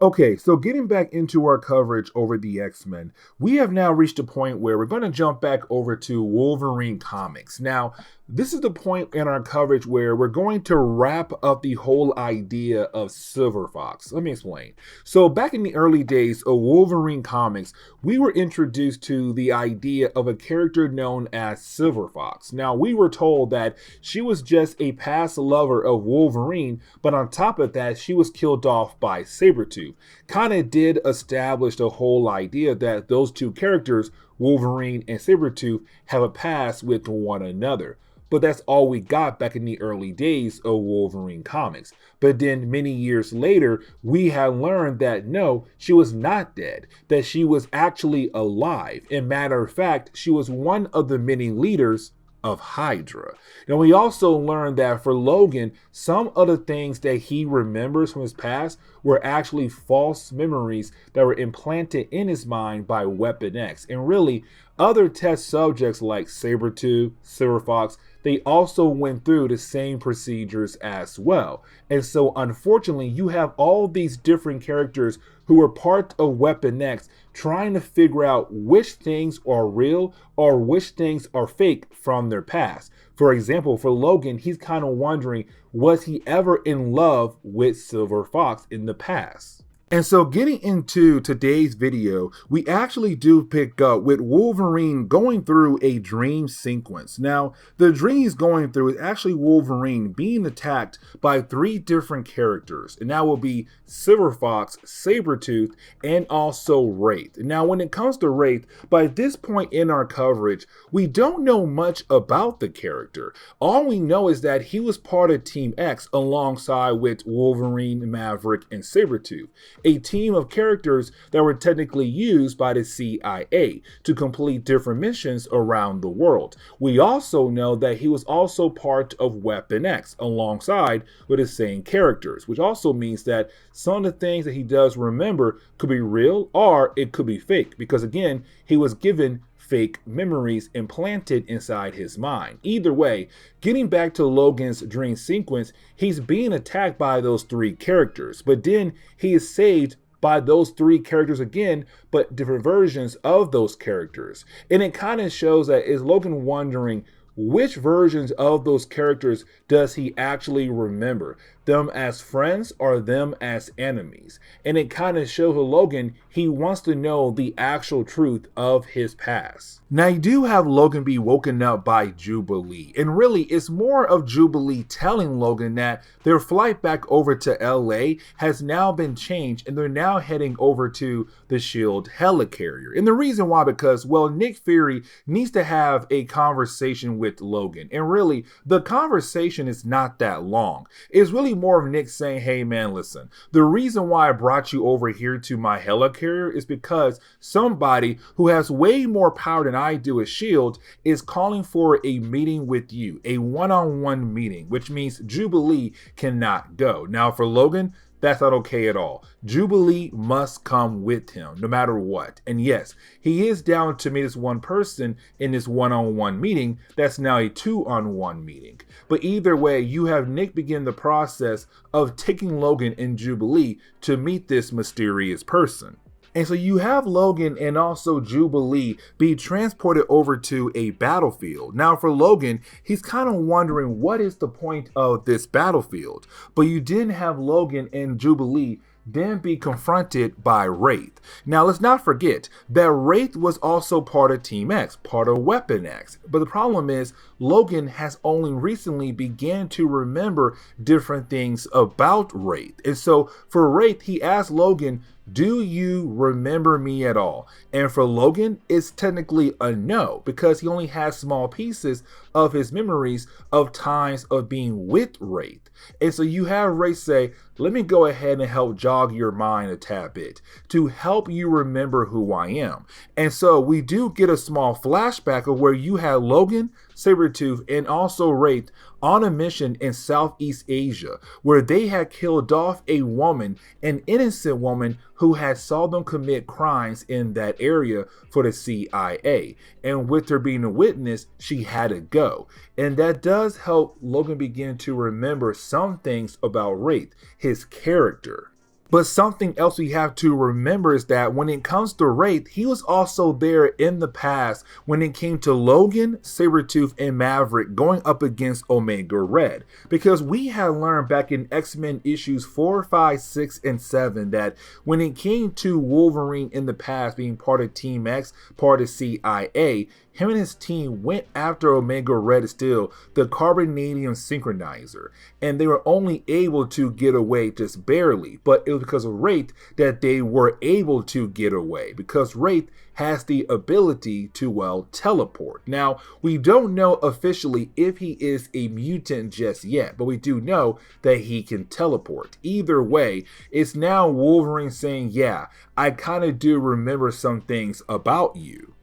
Okay, so getting back into our coverage over the X-Men, we have now reached a point where we're going to jump back over to Wolverine comics. Now, this is the point in our coverage where we're going to wrap up the whole idea of Silver Fox. Let me explain. So, back in the early days of Wolverine comics, we were introduced to the idea of a character known as Silver Fox. Now, we were told that she was just a past lover of Wolverine, but on top of that, she was killed off by Sabretooth. Kind of did establish the whole idea that those two characters, Wolverine and Sabretooth, have a past with one another. But that's all we got back in the early days of Wolverine comics. But then many years later, we had learned that no, she was not dead, that she was actually alive. And matter of fact, she was one of the many leaders of Hydra. Now, we also learned that for Logan, some of the things that he remembers from his past were actually false memories that were implanted in his mind by Weapon X. And really, other test subjects like Sabretooth, Silver Fox, they also went through the same procedures as well. And so, unfortunately, you have all these different characters who are part of Weapon X trying to figure out which things are real or which things are fake from their past. For example, for Logan, he's kind of wondering, was he ever in love with Silver Fox in the past? And so getting into today's video, we actually do pick up with Wolverine going through a dream sequence. Now, the dream he's going through is actually Wolverine being attacked by three different characters. And that will be Silver Fox, Sabretooth, and also Wraith. Now, when it comes to Wraith, by this point in our coverage, we don't know much about the character. All we know is that he was part of Team X alongside with Wolverine, Maverick, and Sabretooth. A team of characters that were technically used by the CIA to complete different missions around the world. We also know that he was also part of Weapon X alongside with the same characters, which also means that some of the things that he does remember could be real or it could be fake, because again, he was given fake memories implanted inside his mind. Either way, getting back to Logan's dream sequence, he's being attacked by those three characters, but then he is saved by those three characters again, but different versions of those characters. And it kind of shows that is Logan wondering which versions of those characters does he actually remember? Them as friends or them as enemies? And it kind of shows Logan he wants to know the actual truth of his past. Now, you do have Logan be woken up by Jubilee, and really it's more of Jubilee telling Logan that their flight back over to LA has now been changed and they're now heading over to the SHIELD helicarrier. And the reason why, because, well, Nick Fury needs to have a conversation with Logan, and really the conversation is not that long. It's really more of Nick saying, hey man, listen, the reason why I brought you over here to my helicarrier is because somebody who has way more power than I do at SHIELD is calling for a meeting with you, a one-on-one meeting, which means Jubilee cannot go. Now for Logan, that's not okay at all. Jubilee must come with him no matter what. And yes, he is down to meet this one person in this one-on-one meeting. That's now a two-on-one meeting. But either way, you have Nick begin the process of taking Logan and Jubilee to meet this mysterious person. And so you have Logan and also Jubilee be transported over to a battlefield. Now for Logan, he's kind of wondering what is the point of this battlefield. But you didn't have Logan and Jubilee then be confronted by Wraith. Now let's not forget that Wraith was also part of Team X, part of Weapon X. But the problem is Logan has only recently began to remember different things about Wraith. And so for Wraith, he asked Logan, do you remember me at all? And for Logan, it's technically a no, because he only has small pieces of his memories of times of being with Wraith. And so you have Wraith say, let me go ahead and help jog your mind a tad bit to help you remember who I am. And so we do get a small flashback of where you had Logan, Sabretooth, and also Wraith on a mission in Southeast Asia where they had killed off a woman, an innocent woman who had saw them commit crimes in that area for the CIA. And with her being a witness, she had to go. And that does help Logan begin to remember some things about Wraith, his character. But something else we have to remember is that when it comes to Wraith, he was also there in the past when it came to Logan, Sabretooth, and Maverick going up against Omega Red. Because we had learned back in X-Men issues 4, 5, 6, and 7 that when it came to Wolverine in the past being part of Team X, part of CIA, him and his team went after Omega Red Steel, the carbonadium synchronizer, and they were only able to get away just barely, but it was because of Wraith that they were able to get away, because Wraith has the ability to, well, teleport. Now, we don't know officially if he is a mutant just yet, but we do know that he can teleport. Either way, it's now Wolverine saying, yeah, I kind of do remember some things about you.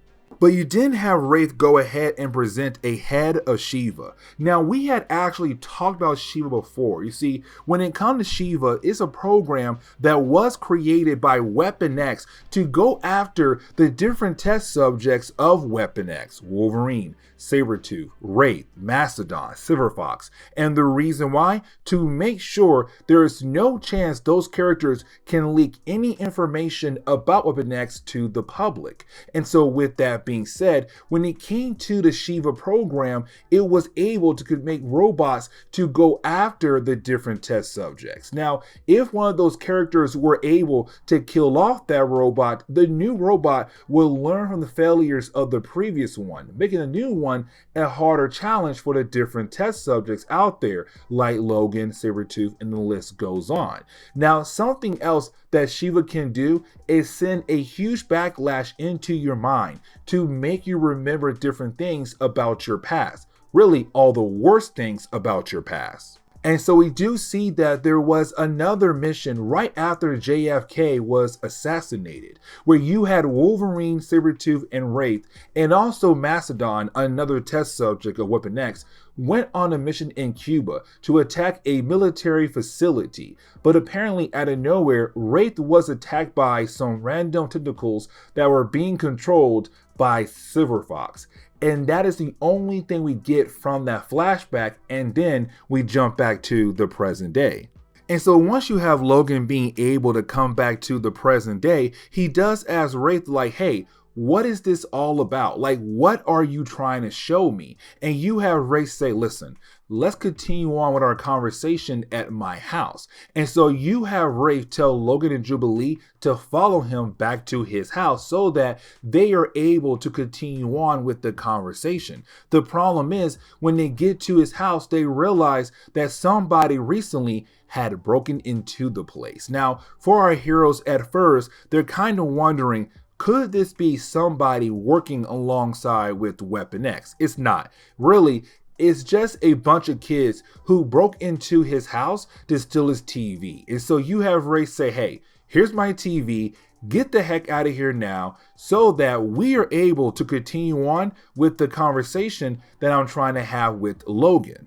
But you didn't have Wraith go ahead and present a head of Shiva. Now, we had actually talked about Shiva before. You see, when it comes to Shiva, it's a program that was created by Weapon X to go after the different test subjects of Weapon X: Wolverine, Sabretooth, Wraith, Mastodon, Silver Fox. And the reason why? To make sure there is no chance those characters can leak any information about Weapon X to the public. And so with that being said, when it came to the Shiva program, it was able to make robots to go after the different test subjects. Now, if one of those characters were able to kill off that robot, the new robot will learn from the failures of the previous one, making a new one a harder challenge for the different test subjects out there, like Logan, Sabretooth, and the list goes on. Now, something else that Shiva can do is send a huge backlash into your mind to make you remember different things about your past. Really, all the worst things about your past. And so we do see that there was another mission right after JFK was assassinated, where you had Wolverine, Sabretooth, and Wraith, and also Mastodon, another test subject of Weapon X, went on a mission in Cuba to attack a military facility. But apparently out of nowhere, Wraith was attacked by some random tentacles that were being controlled by Silver Fox. And that is the only thing we get from that flashback, and then we jump back to the present day. And so once you have Logan being able to come back to the present day, he does ask Wraith, like, hey, what is this all about? Like, what are you trying to show me? And you have Wraith say, listen, let's continue on with our conversation at my house. And so you have Wraith tell Logan and Jubilee to follow him back to his house so that they are able to continue on with the conversation. The problem is, when they get to his house, they realize that somebody recently had broken into the place. Now, for our heroes at first, they're kind of wondering, could this be somebody working alongside with Weapon X? It's not. Really, it's just a bunch of kids who broke into his house to steal his TV. And so you have Ray say, hey, here's my TV. Get the heck out of here now so that we are able to continue on with the conversation that I'm trying to have with Logan.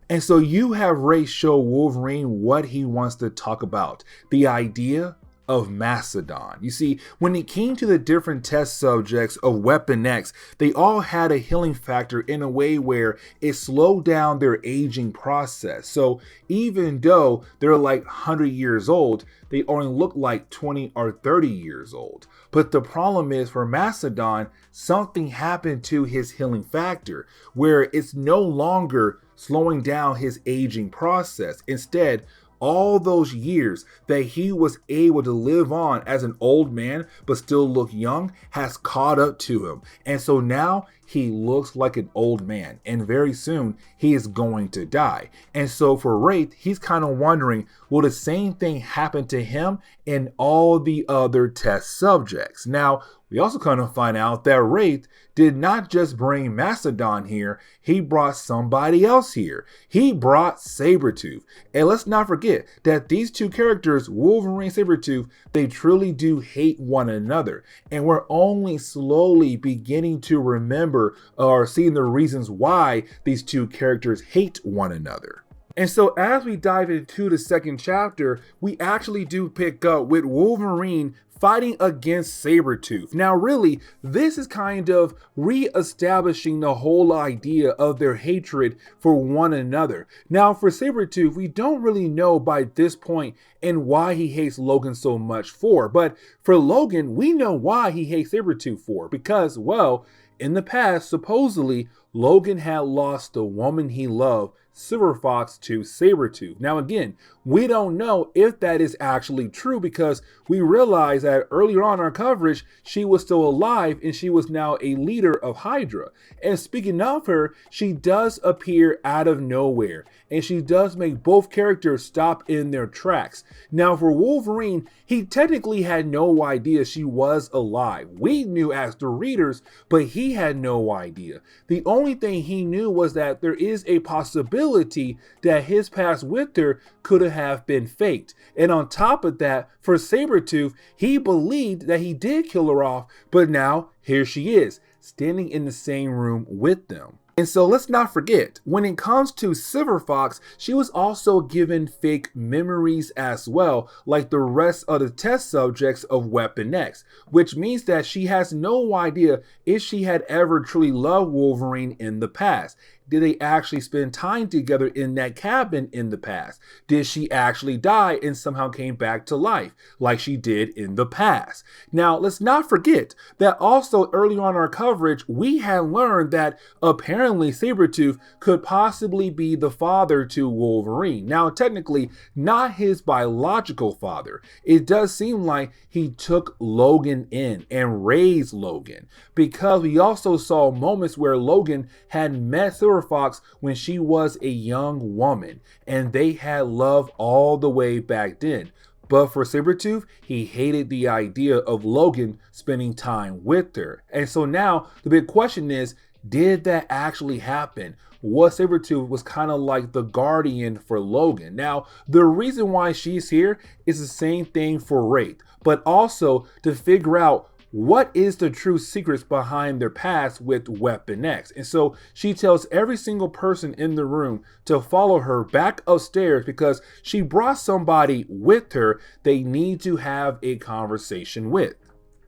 And so you have Ray show Wolverine what he wants to talk about. The idea of Mastodon. You see, when it came to the different test subjects of Weapon X, they all had a healing factor in a way where it slowed down their aging process. So even though they're like 100 years old, they only look like 20 or 30 years old. But the problem is, for Mastodon, something happened to his healing factor where it's no longer slowing down his aging process. Instead, all those years that he was able to live on as an old man but still look young has caught up to him. And so now he looks like an old man, and very soon he is going to die. And so for Wraith, he's kind of wondering, will the same thing happen to him and all the other test subjects? Now, we also kind of find out that Wraith did not just bring Mastodon here, he brought somebody else here. He brought Sabretooth. And let's not forget that these two characters, Wolverine and Sabretooth, they truly do hate one another. And we're only slowly beginning to remember or seeing the reasons why these two characters hate one another. And so as we dive into the second chapter, we actually do pick up with Wolverine fighting against Sabretooth. Now really, this is kind of re-establishing the whole idea of their hatred for one another. Now for Sabretooth, we don't really know by this point and why he hates Logan so much for, but for Logan, we know why he hates Sabretooth for, because, well, in the past, supposedly, Logan had lost the woman he loved, Silver Fox, to Sabretooth. Now again, we don't know if that is actually true because we realize that earlier on in our coverage, she was still alive and she was now a leader of Hydra. And speaking of her, she does appear out of nowhere and she does make both characters stop in their tracks. Now for Wolverine, he technically had no idea she was alive. We knew as the readers, but he had no idea. The only thing he knew was that there is a possibility that his past with her could have been faked. And on top of that, for Sabretooth, he believed that he did kill her off, but now here she is, standing in the same room with them. And so let's not forget, when it comes to Silver Fox, she was also given fake memories as well, like the rest of the test subjects of Weapon X, which means that she has no idea if she had ever truly loved Wolverine in the past. Did they actually spend time together in that cabin in the past? Did she actually die and somehow came back to life like she did in the past? Now, let's not forget that also early on in our coverage, we had learned that apparently Sabretooth could possibly be the father to Wolverine. Now, technically, not his biological father. It does seem like he took Logan in and raised Logan, because we also saw moments where Logan had met Silver Fox when she was a young woman and they had love all the way back then. But for Sabretooth, he hated the idea of Logan spending time with her. And so now the big question is, did that actually happen? Sabretooth was kind of like the guardian for Logan. Now, the reason why she's here is the same thing for Wraith, but also to figure out what is the true secrets behind their past with Weapon X. And so she tells every single person in the room to follow her back upstairs because she brought somebody with her they need to have a conversation with.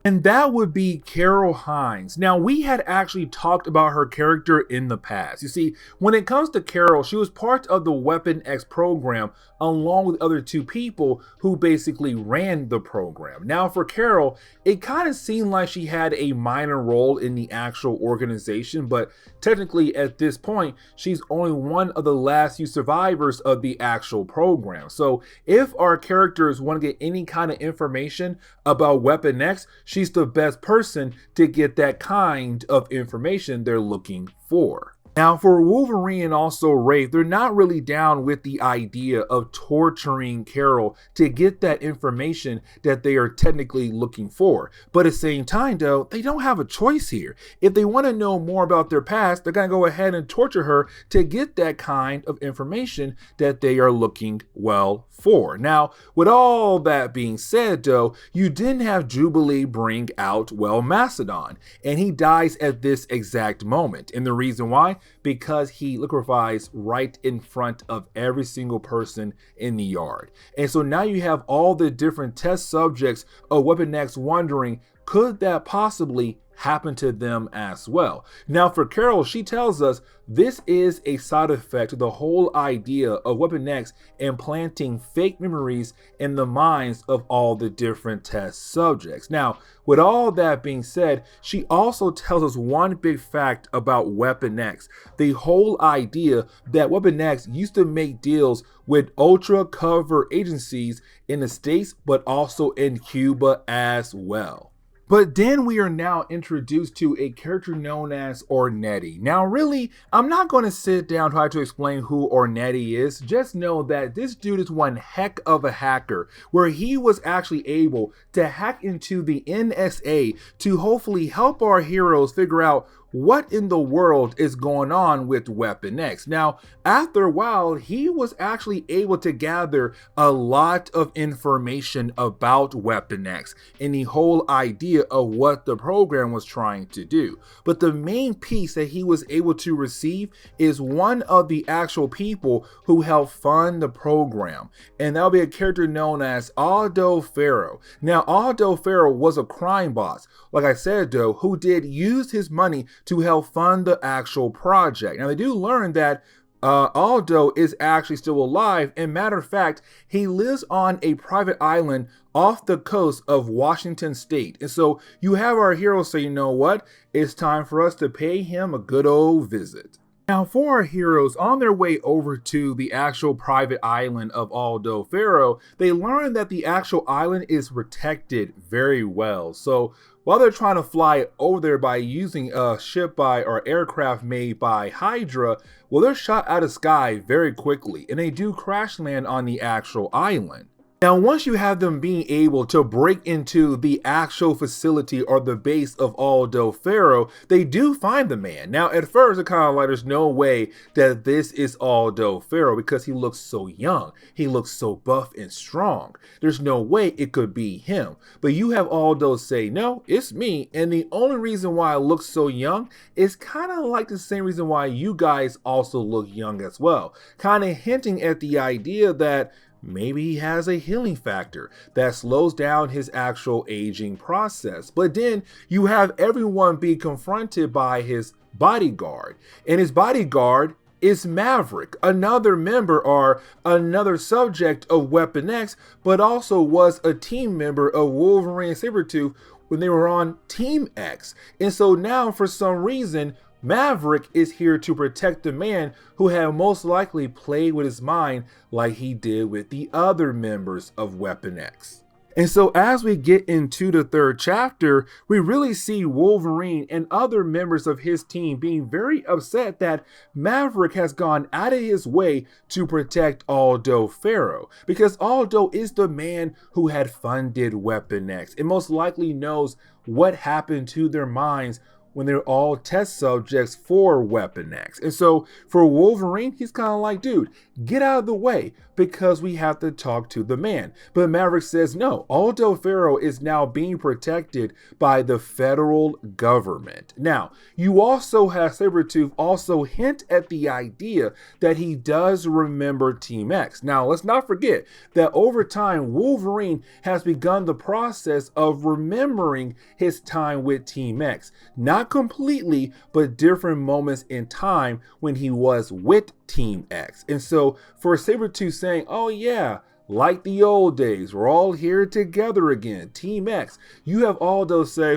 And that would be Carol Hines. Now, we had actually talked about her character in the past. You see, when it comes to Carol, she was part of the Weapon X program along with other two people who basically ran the program. Now, for Carol, it kind of seemed like she had a minor role in the actual organization, but technically at this point, she's only one of the last few survivors of the actual program. So if our characters want to get any kind of information about Weapon X, she's the best person to get that kind of information they're looking for. Now, for Wolverine and also Wraith, they're not really down with the idea of torturing Carol to get that information that they are technically looking for. But at the same time, though, they don't have a choice here. If they want to know more about their past, they're going to go ahead and torture her to get that kind of information that they are looking, well, for. Now, with all that being said, though, you didn't have Jubilee bring out, well, Mastodon, and he dies at this exact moment. And the reason why? Because he liquefies right in front of every single person in the yard. And so now you have all the different test subjects of Weapon X wondering, could that possibly happen to them as well? Now for Carol, she tells us this is a side effect of the whole idea of Weapon X implanting fake memories in the minds of all the different test subjects. Now, with all that being said, she also tells us one big fact about Weapon X. The whole idea that Weapon X used to make deals with ultra cover agencies in the States, but also in Cuba as well. But then we are now introduced to a character known as Ornetti. Now really, I'm not going to sit down and try to explain who Ornetti is. Just know that this dude is one heck of a hacker, where he was actually able to hack into the NSA to hopefully help our heroes figure out what in the world is going on with Weapon X? Now, after a while, he was actually able to gather a lot of information about Weapon X and the whole idea of what the program was trying to do. But the main piece that he was able to receive is one of the actual people who helped fund the program, and that'll be a character known as Aldo Farrow. Now, Aldo Farrow was a crime boss, like I said though, who did use his money to help fund the actual project. Now, they do learn that Aldo is actually still alive, and matter of fact, he lives on a private island off the coast of Washington State. And so you have our hero say, you know what, it's time for us to pay him a good old visit. Now, for our heroes on their way over to the actual private island of Aldo Farrow, they learn that the actual island is protected very well. So while they're trying to fly over there by using a ship or aircraft made by Hydra, well, they're shot out of sky very quickly, and they do crash land on the actual island. Now, once you have them being able to break into the actual facility or the base of Aldo Farrow, they do find the man. Now, at first, it's kind of like there's no way that this is Aldo Farrow because he looks so young. He looks so buff and strong. There's no way it could be him. But you have Aldo say, no, it's me. And the only reason why I look so young is kind of like the same reason why you guys also look young as well. Kind of hinting at the idea that maybe he has a healing factor that slows down his actual aging process. But then you have everyone be confronted by his bodyguard, and his bodyguard is Maverick, another member or another subject of Weapon X, but also was a team member of Wolverine and Sabretooth when they were on Team X. And so now, for some reason, Maverick is here to protect the man who had most likely played with his mind like he did with the other members of Weapon X. And so as we get into the third chapter, we really see Wolverine and other members of his team being very upset that Maverick has gone out of his way to protect Aldo Farrow, because Aldo is the man who had funded Weapon X and most likely knows what happened to their minds when they're all test subjects for Weapon X. And so for Wolverine, he's kind of like, dude, get out of the way because we have to talk to the man. But Maverick says, no, Aldo Farrow is now being protected by the federal government. Now, you also have Sabretooth also hint at the idea that he does remember Team X. Now, let's not forget that over time, Wolverine has begun the process of remembering his time with Team X. Not completely, but different moments in time when he was with Team X. And so for Sabretooth saying, oh yeah, like the old days, we're all here together again, Team X, you have Aldo say,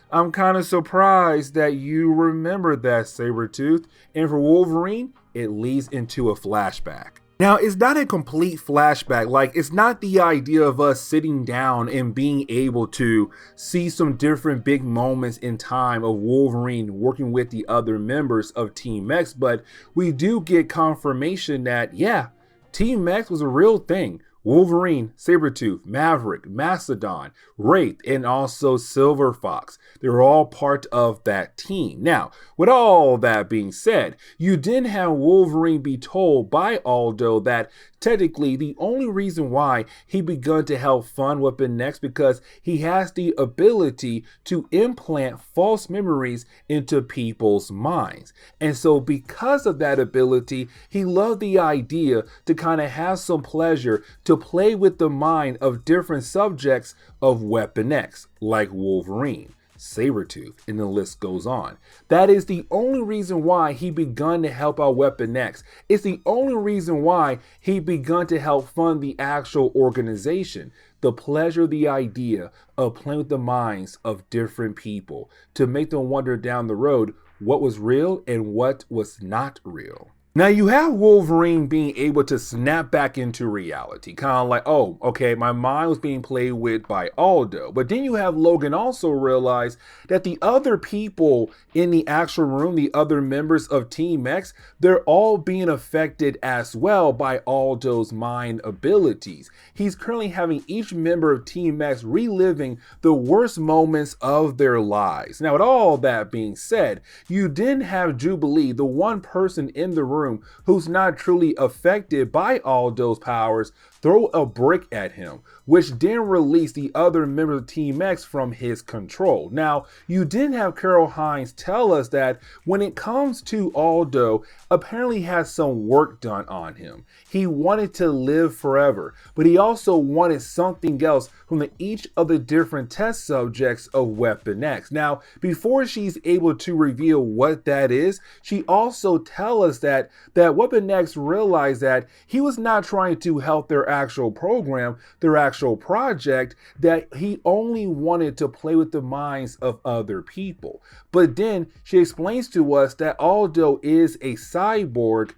I'm kind of surprised that you remember that, Sabretooth. And for Wolverine, it leads into a flashback. Now, it's not a complete flashback. Like, it's not the idea of us sitting down and being able to see some different big moments in time of Wolverine working with the other members of Team X, but we do get confirmation that, yeah, Team X was a real thing. Wolverine, Sabretooth, Maverick, Mastodon, Wraith, and also Silver Fox. They were all part of that team. Now, with all that being said, you didn't have Wolverine be told by Aldo that technically the only reason why he begun to help fund Weapon X because he has the ability to implant false memories into people's minds. And so because of that ability, he loved the idea to kind of have some pleasure to play with the mind of different subjects of Weapon X, like Wolverine, Sabretooth, and the list goes on. That is the only reason why he begun to help out Weapon X. It's the only reason why he begun to help fund the actual organization. The pleasure, the idea of playing with the minds of different people to make them wonder down the road what was real and what was not real. Now you have Wolverine being able to snap back into reality, kind of like, oh, okay, my mind was being played with by Aldo. But then you have Logan also realize that the other people in the actual room, the other members of Team X, they're all being affected as well by Aldo's mind abilities. He's currently having each member of Team X reliving the worst moments of their lives. Now, with all that being said, you then have Jubilee, the one person in the room who's not truly affected by Aldo's powers, throw a brick at him, which then release the other members of Team X from his control. Now, you did have Carol Hines tell us that when it comes to Aldo, apparently has some work done on him. He wanted to live forever, but he also wanted something else from each of the different test subjects of Weapon X. Now, before she's able to reveal what that is, she also tells us that Weapon X realized that he was not trying to help their actual program, their actual project, that he only wanted to play with the minds of other people. But then she explains to us that Aldo is a cyborg.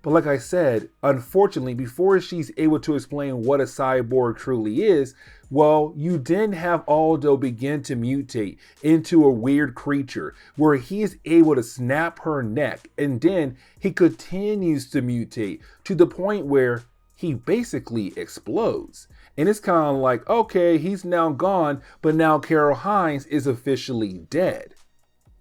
But like I said, unfortunately, before she's able to explain what a cyborg truly is, well, you then have Aldo begin to mutate into a weird creature where he is able to snap her neck, and then he continues to mutate to the point where he basically explodes. And it's kind of like, okay, he's now gone, but now Carol Hines is officially dead.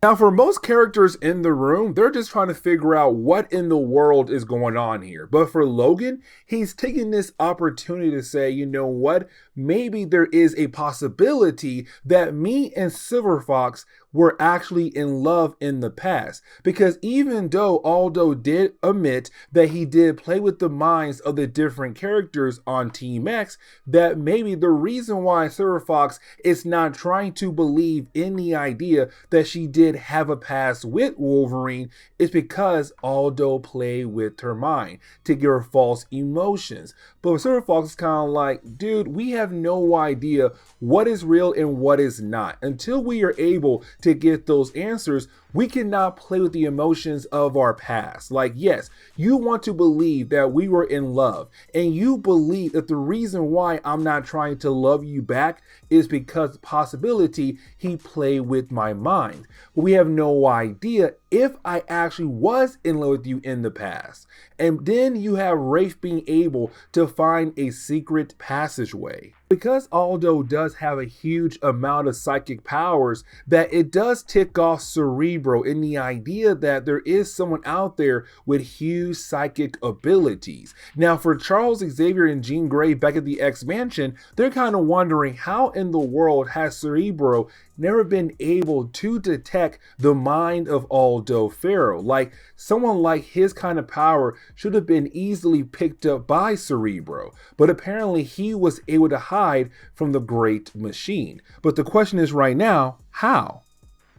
Now, for most characters in the room, they're just trying to figure out what in the world is going on here. But for Logan, he's taking this opportunity to say, you know what? Maybe there is a possibility that me and Silver Fox were actually in love in the past. Because even though Aldo did admit that he did play with the minds of the different characters on Team X, that maybe the reason why Silver Fox is not trying to believe in the idea that she did have a past with Wolverine is because Aldo played with her mind to give her false emotions. But Silver Fox is kind of like, dude, we have no idea what is real and what is not. Until we are able to get those answers, we cannot play with the emotions of our past. Like, yes, you want to believe that we were in love, and you believe that the reason why I'm not trying to love you back is because the possibility he played with my mind. But we have no idea if I actually was in love with you in the past. And then you have Rafe being able to find a secret passageway. Because Aldo does have a huge amount of psychic powers, that it does tick off Cerebro in the idea that there is someone out there with huge psychic abilities. Now, for Charles Xavier and Jean Grey back at the X Mansion, they're kind of wondering how in the world has Cerebro never been able to detect the mind of Aldo Farrow. Like, someone like his kind of power should have been easily picked up by Cerebro, but apparently he was able to hide from the Great Machine. But the question is right now, how?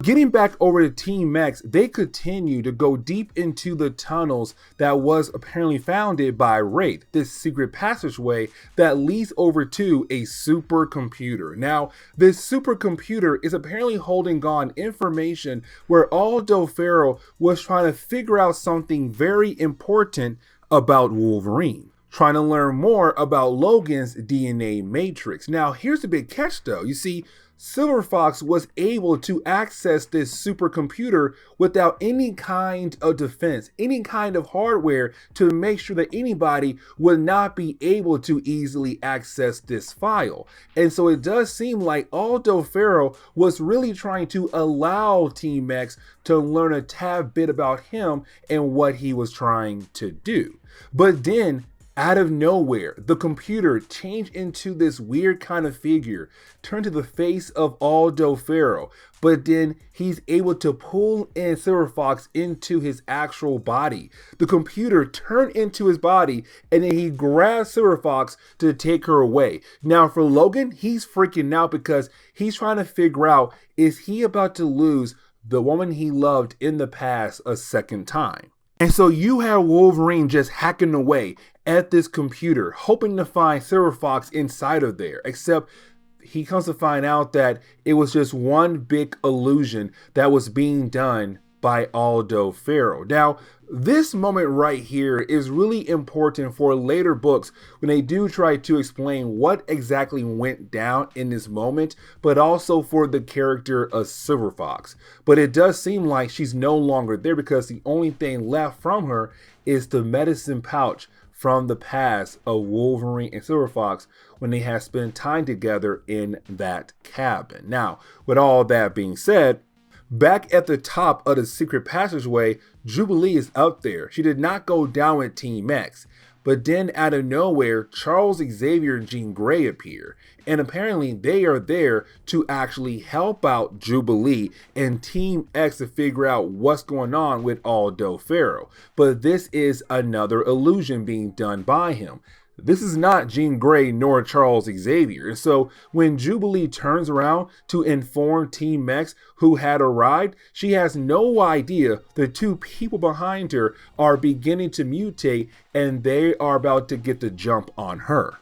Getting back over to Team X, they continue to go deep into the tunnels that was apparently founded by Wraith, this secret passageway that leads over to a supercomputer. Now, this supercomputer is apparently holding on information where Aldo Farrow was trying to figure out something very important about Wolverine, trying to learn more about Logan's DNA matrix. Now, here's the big catch though. You see, Silver Fox was able to access this supercomputer without any kind of defense, any kind of hardware to make sure that anybody would not be able to easily access this file. And so it does seem like Aldo Farrow was really trying to allow Team X to learn a tad bit about him and what he was trying to do. But then, out of nowhere, the computer changed into this weird kind of figure, turned to the face of Aldo Farrow, but then he's able to pull in Silver Fox into his actual body. The computer turned into his body, and then he grabs Silver Fox to take her away. Now for Logan, he's freaking out because he's trying to figure out, is he about to lose the woman he loved in the past a second time? And so you have Wolverine just hacking away at this computer, hoping to find Silver Fox inside of there, except he comes to find out that it was just one big illusion that was being done by Aldo Farrow. Now, this moment right here is really important for later books when they do try to explain what exactly went down in this moment, but also for the character of Silver Fox. But it does seem like she's no longer there because the only thing left from her is the medicine pouch from the past of Wolverine and Silver Fox when they had spent time together in that cabin. Now, with all that being said, back at the top of the secret passageway, Jubilee is up there. She did not go down with Team X. But then out of nowhere, Charles Xavier and Jean Grey appear. And apparently they are there to actually help out Jubilee and Team X to figure out what's going on with Aldo Farrow. But this is another illusion being done by him. This is not Jean Grey nor Charles Xavier. And so when Jubilee turns around to inform Team X who had arrived, she has no idea the two people behind her are beginning to mutate and they are about to get the jump on her.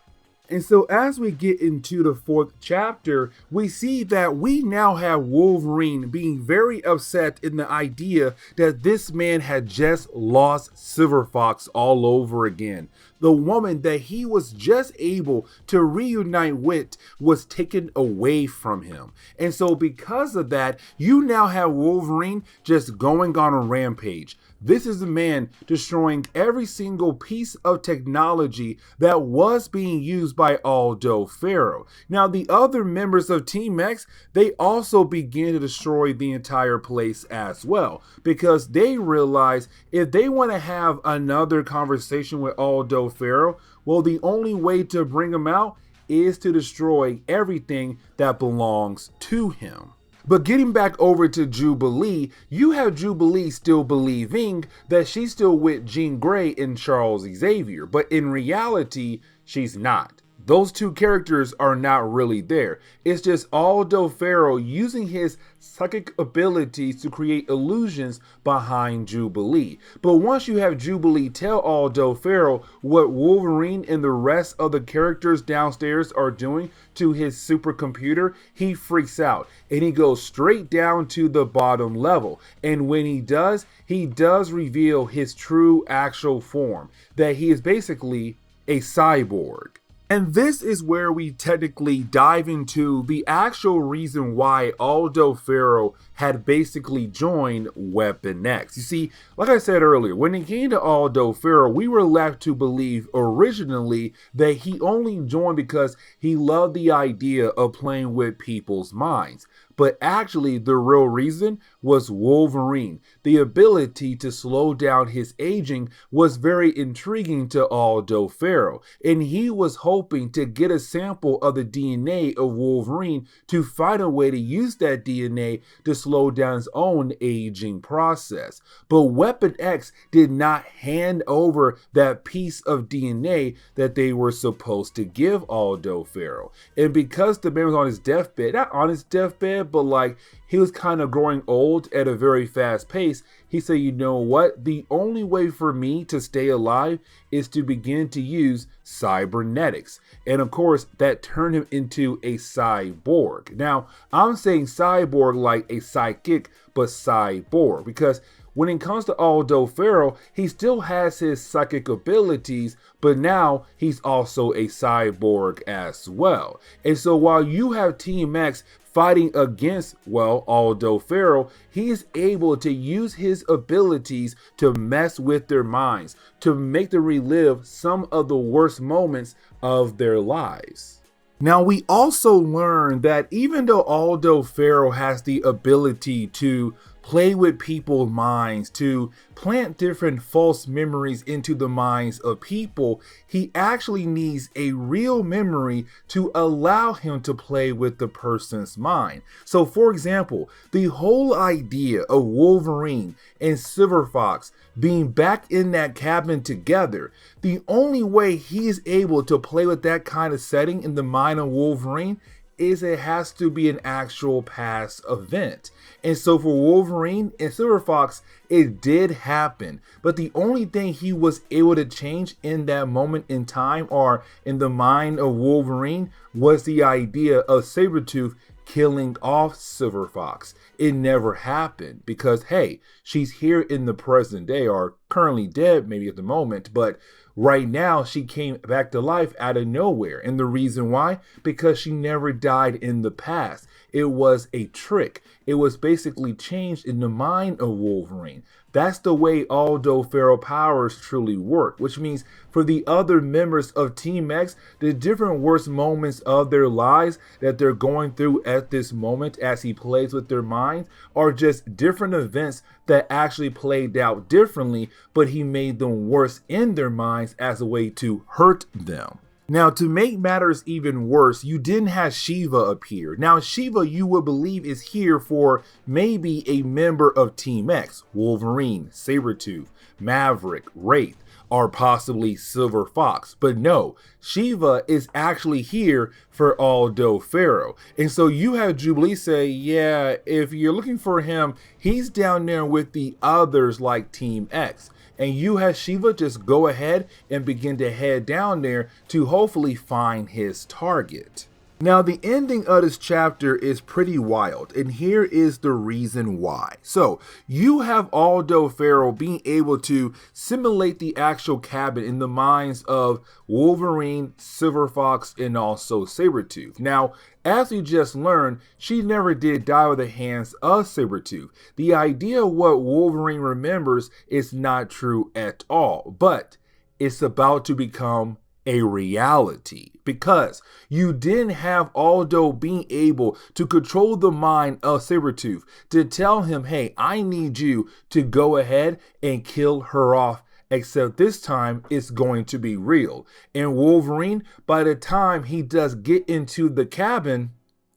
And so as we get into the 4th chapter, we see that we now have Wolverine being very upset in the idea that this man had just lost Silver Fox all over again. The woman that he was just able to reunite with was taken away from him. And so because of that, you now have Wolverine just going on a rampage. This is the man destroying every single piece of technology that was being used by Aldo Farrow. Now, the other members of Team X, they also begin to destroy the entire place as well, because they realize if they want to have another conversation with Aldo Farrow, well, the only way to bring him out is to destroy everything that belongs to him. But getting back over to Jubilee, you have Jubilee still believing that she's still with Jean Grey and Charles Xavier, but in reality, she's not. Those two characters are not really there. It's just Aldo Farrow using his psychic abilities to create illusions behind Jubilee. But once you have Jubilee tell Aldo Farrow what Wolverine and the rest of the characters downstairs are doing to his supercomputer, he freaks out and he goes straight down to the bottom level. And when he does reveal his true actual form, that he is basically a cyborg. And this is where we technically dive into the actual reason why Aldo Farrow had basically joined Weapon X. You see, like I said earlier, when it came to Aldo Farrow, we were left to believe originally that he only joined because he loved the idea of playing with people's minds. But actually, the real reason was Wolverine. The ability to slow down his aging was very intriguing to Aldo Farrow, and he was hoping to get a sample of the DNA of Wolverine to find a way to use that DNA to slow down his own aging process. But Weapon X did not hand over that piece of DNA that they were supposed to give Aldo Farrow. And because the man was on his deathbed, not on his deathbed, but like he was kind of growing old at a very fast pace, he said, you know what? The only way for me to stay alive is to begin to use cybernetics. And of course, that turned him into a cyborg. Now, I'm saying cyborg like a psychic, but cyborg, because when it comes to Aldo Farrow, he still has his psychic abilities, but now he's also a cyborg as well. And so while you have Team X fighting against, well, Aldo Farrow, he is able to use his abilities to mess with their minds, to make them relive some of the worst moments of their lives. Now, we also learn that even though Aldo Farrow has the ability to play with people's minds, to plant different false memories into the minds of people, he actually needs a real memory to allow him to play with the person's mind. So for example, the whole idea of Wolverine and Silver Fox being back in that cabin together, the only way he is able to play with that kind of setting in the mind of Wolverine is it has to be an actual past event. And so for Wolverine and Silver Fox, it did happen. But the only thing he was able to change in that moment in time or in the mind of Wolverine was the idea of Sabretooth killing off Silver Fox. It never happened because, hey, she's here in the present day, or currently dead maybe at the moment, but right now she came back to life out of nowhere. And the reason why? Because she never died in the past. It was a trick. It was basically changed in the mind of Wolverine. That's the way Aldo Feral powers truly work, which means for the other members of Team X, the different worst moments of their lives that they're going through at this moment as he plays with their minds are just different events that actually played out differently, but he made them worse in their minds as a way to hurt them. Now, to make matters even worse, you didn't have Shiva appear. Now, Shiva, you would believe, is here for maybe a member of Team X, Wolverine, Sabretooth, Maverick, Wraith, or possibly Silver Fox. But no, Shiva is actually here for Aldo Feral. And so you have Jubilee say, yeah, if you're looking for him, he's down there with the others like Team X. And you have Shiva just go ahead and begin to head down there to hopefully find his target. Now, the ending of this chapter is pretty wild, and here is the reason why. So, you have Aldo Feral being able to simulate the actual cabin in the minds of Wolverine, Silver Fox, and also Sabretooth. Now, as we just learned, she never did die with the hands of Sabretooth. The idea of what Wolverine remembers is not true at all, but it's about to become a reality because you didn't have Aldo being able to control the mind of Sabretooth to tell him, hey, I need you to go ahead and kill her off, except this time it's going to be real. And Wolverine, by the time he does get into the cabin,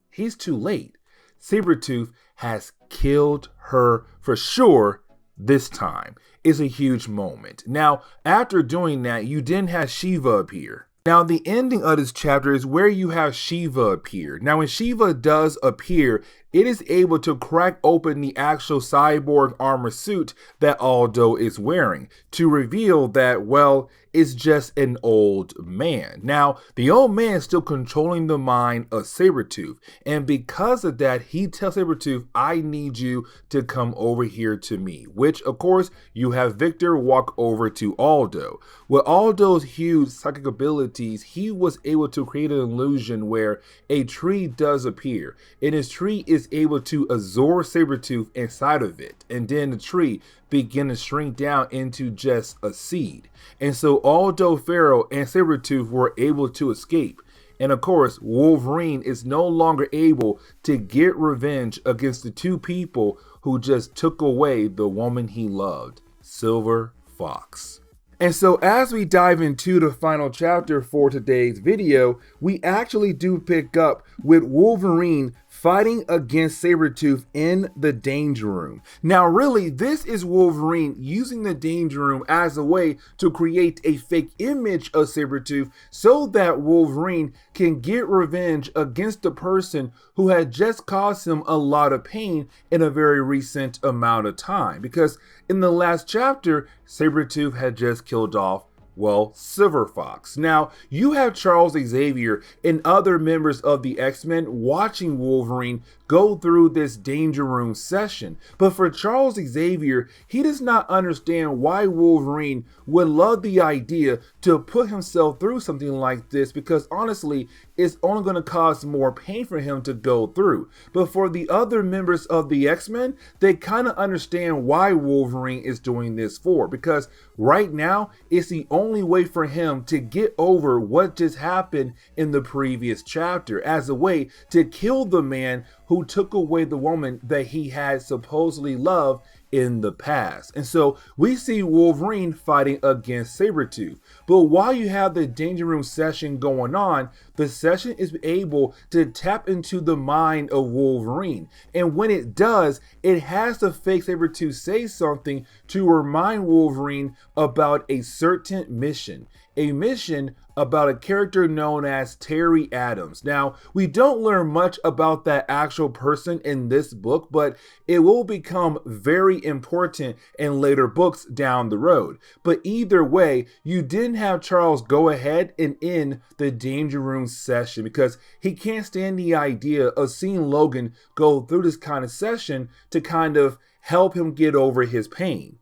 he's too late. Sabretooth has killed her for sure this time. Is a huge moment. Now, after doing that, you didn't have Shiva appear. Now, the ending of this chapter is where you have Shiva appear. Now, when Shiva does appear, it is able to crack open the actual cyborg armor suit that Aldo is wearing to reveal that, well, it's just an old man. Now, the old man is still controlling the mind of Sabretooth, and because of that, he tells Sabretooth, I need you to come over here to me, which, of course, you have Victor walk over to Aldo. With Aldo's huge psychic abilities, he was able to create an illusion where a tree does appear, and his tree is able to absorb Sabretooth inside of it, and then the tree begin to shrink down into just a seed. And so Aldo Feral and Sabretooth were able to escape. And of course, Wolverine is no longer able to get revenge against the two people who just took away the woman he loved, Silver Fox. And so as we dive into the final chapter for today's video, we actually do pick up with Wolverine fighting against Sabretooth in the Danger Room. Now really, this is Wolverine using the Danger Room as a way to create a fake image of Sabretooth so that Wolverine can get revenge against the person who had just caused him a lot of pain in a very recent amount of time. Because in the last chapter, Sabretooth had just killed off, well, Silver Fox. Now, you have Charles Xavier and other members of the X-Men watching Wolverine go through this Danger Room session. But for Charles Xavier, he does not understand why Wolverine would love the idea to put himself through something like this, because honestly, it's only going to cause more pain for him to go through. But for the other members of the X-Men, they kind of understand why Wolverine is doing this for, because right now, it's the only way for him to get over what just happened in the previous chapter, as a way to kill the man who took away the woman that he had supposedly loved in the past. And so we see Wolverine fighting against Sabretooth. But while you have the Danger Room session going on, the session is able to tap into the mind of Wolverine. And when it does, it has to fake Sabretooth say something to remind Wolverine about a certain mission. a mission about a character known as Terry Adams. Now, we don't learn much about that actual person in this book, but it will become very important in later books down the road. But either way, you didn't have Charles go ahead and end the Danger Room session because he can't stand the idea of seeing Logan go through this kind of session to kind of help him get over his pain.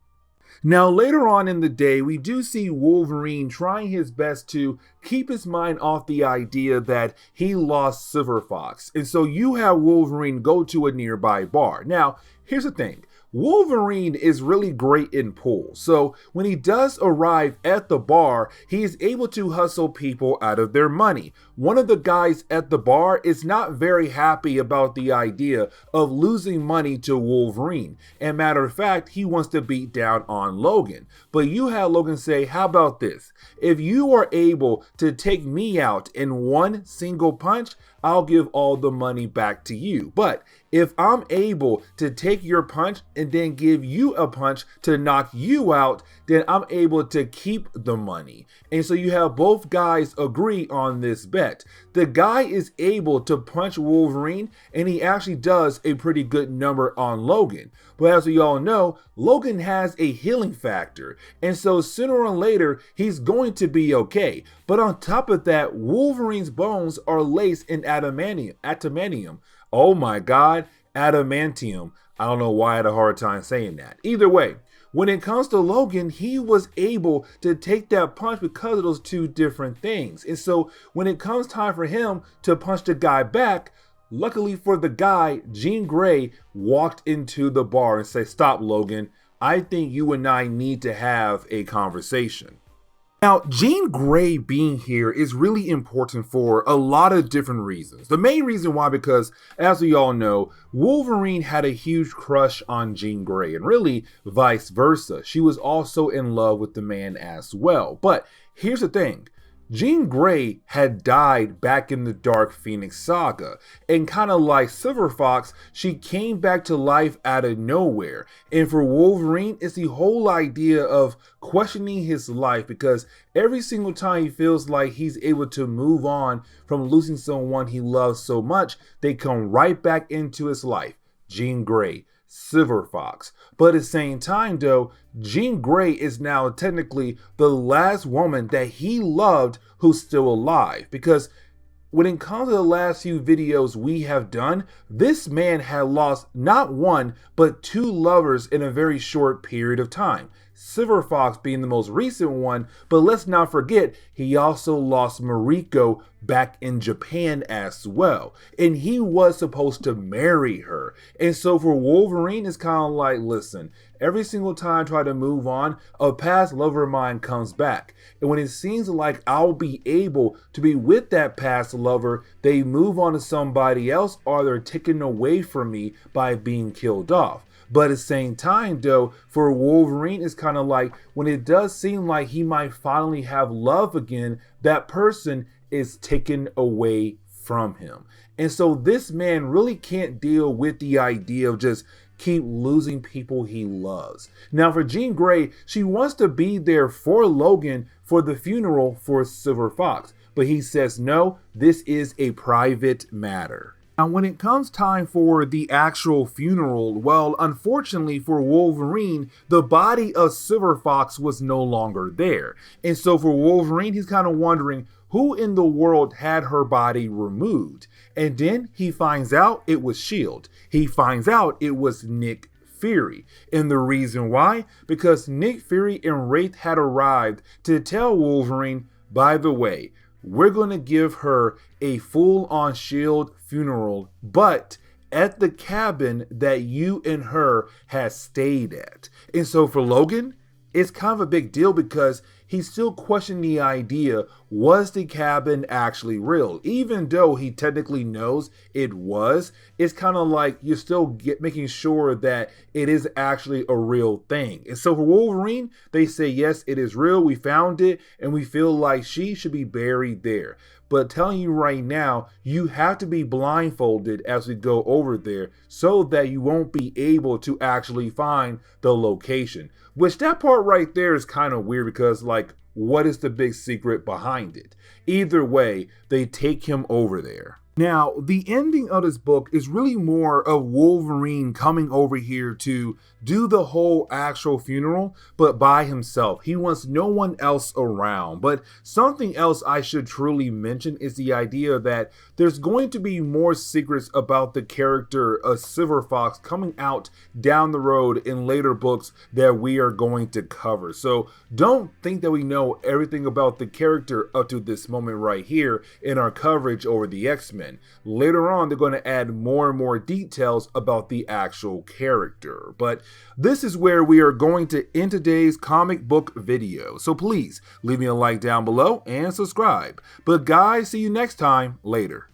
Now, later on in the day, we do see Wolverine trying his best to keep his mind off the idea that he lost Silver Fox. And so you have Wolverine go to a nearby bar. Now, here's the thing. Wolverine is really great in pool, so when he does arrive at the bar, he is able to hustle people out of their money. One of the guys at the bar is not very happy about the idea of losing money to Wolverine, and matter of fact, he wants to beat down on Logan. But you have Logan say, how about this? If you are able to take me out in one single punch, I'll give all the money back to you. But if I'm able to take your punch and then give you a punch to knock you out, then I'm able to keep the money. And so you have both guys agree on this bet. The guy is able to punch Wolverine, and he actually does a pretty good number on Logan. But as we all know, Logan has a healing factor, and so sooner or later, he's going to be okay. But on top of that, Wolverine's bones are laced in adamantium. Oh my God, adamantium. I don't know why I had a hard time saying that. Either way, when it comes to Logan, he was able to take that punch because of those two different things. And so when it comes time for him to punch the guy back, luckily for the guy, Jean Grey walked into the bar and said, "Stop, Logan. I think you and I need to have a conversation." Now, Jean Grey being here is really important for a lot of different reasons. The main reason why, because as we all know, Wolverine had a huge crush on Jean Grey, and really vice versa. She was also in love with the man as well. But here's the thing. Jean Grey had died back in the Dark Phoenix saga, and kind of like Silver Fox, she came back to life out of nowhere. And for Wolverine, it's the whole idea of questioning his life, because every single time he feels like he's able to move on from losing someone he loves so much, they come right back into his life. Jean Grey, Silver Fox. But at the same time though, Jean Grey is now technically the last woman that he loved who's still alive, because when it comes to the last few videos we have done, this man had lost not one, but two lovers in a very short period of time. Silver Fox being the most recent one, but let's not forget, he also lost Mariko back in Japan as well. And he was supposed to marry her. And so for Wolverine, it's kind of like, listen, every single time I try to move on, a past lover of mine comes back. And when it seems like I'll be able to be with that past lover, they move on to somebody else, or they're taken away from me by being killed off. But at the same time though, for Wolverine, it's kind of like when it does seem like he might finally have love again, that person is taken away from him. And so this man really can't deal with the idea of just keep losing people he loves. Now for Jean Grey, she wants to be there for Logan for the funeral for Silver Fox, but he says no, this is a private matter. Now, when it comes time for the actual funeral, well, unfortunately for Wolverine, the body of Silver Fox was no longer there. And so for Wolverine, he's kind of wondering who in the world had her body removed. And then he finds out it was S.H.I.E.L.D. He finds out it was Nick Fury. And the reason why? Because Nick Fury and Wraith had arrived to tell Wolverine, by the way, we're going to give her a full-on S.H.I.E.L.D. funeral, but at the cabin that you and her has stayed at. And so for Logan, it's kind of a big deal because he's still questioning the idea, was the cabin actually real? Even though he technically knows it was, it's kind of like you're still making sure that it is actually a real thing. And so for Wolverine, they say, yes, it is real. We found it and we feel like she should be buried there. But telling you right now, you have to be blindfolded as we go over there so that you won't be able to actually find the location. Which that part right there is kind of weird because like what is the big secret behind it. Either way, they take him over there. Now, the ending of this book is really more of Wolverine coming over here to do the whole actual funeral, but by himself. He wants no one else around. But something else I should truly mention is the idea that there's going to be more secrets about the character of Silver Fox coming out down the road in later books that we are going to cover. So don't think that we know everything about the character up to this moment right here in our coverage over the X-Men. Later on, they're going to add more and more details about the actual character. But this is where we are going to end today's comic book video. So please leave me a like down below and subscribe. But guys, see you next time. Later.